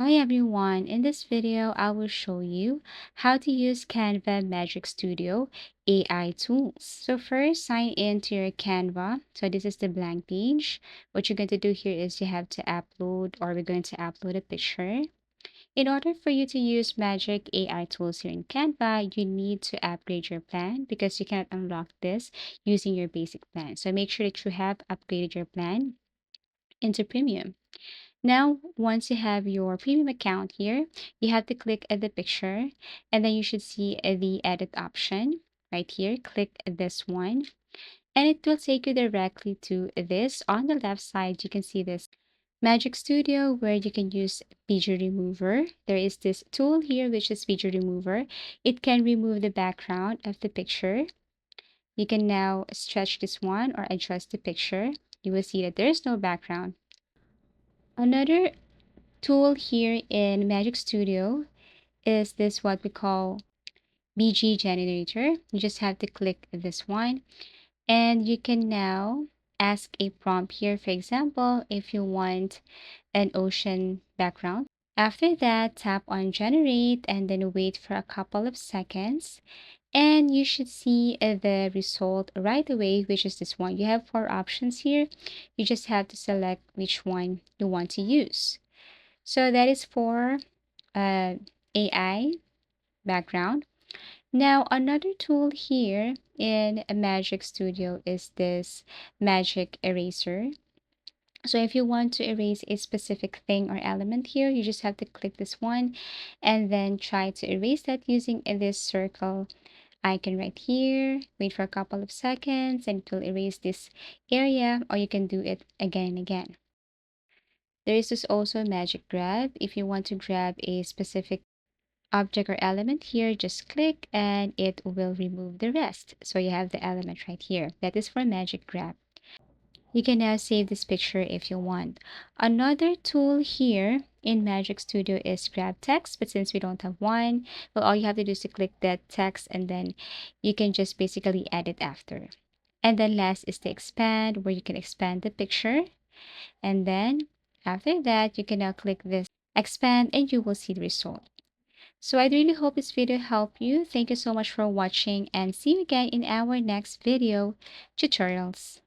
Hi everyone, in this video I will show you how to use Canva Magic Studio AI tools. So first sign in to your Canva. So this is the blank page. What you're going to do here is you have to upload or we're going to upload a picture. In order for you to use Magic AI tools here in Canva, you need to upgrade your plan because you cannot unlock this using your basic plan. So make sure that you have upgraded your plan into premium. Now, once you have your premium account here, you have to click at the picture and then you should see the edit option right here. Click this one and it will take you directly to this. On the left side, you can see this Magic Studio where you can use picture remover. There is this tool here which is picture remover. It can remove the background of the picture. You can now stretch this one or adjust the picture. You will see that there's no background. Another tool here in Magic Studio is this what we call BG generator. You just have to click this one and you can now ask a prompt here. For example, if you want an ocean background. After that, tap on generate and then wait for a couple of seconds. And you should see the result right away, which is this one. You have four options here. You just have to select which one you want to use. So that is for AI background. Now, another tool here in a Magic Studio is this Magic Eraser. So if you want to erase a specific thing or element here, you just have to click this one and then try to erase that using this circle icon right here. Wait for a couple of seconds and it will erase this area, or you can do it again and again. There is this also magic grab. If you want to grab a specific object or element here, just click and it will remove the rest. So you have the element right here. That is for magic grab. You can now save this picture if you want. Another tool here in Magic Studio is grab text, but since we don't have one, well, all you have to do is to click that text and then you can just basically edit after. And then last is the expand, where you can expand the picture. And then after that, you can now click this expand and you will see the result. So I really hope this video helped you. Thank you so much for watching and see you again in our next video tutorials.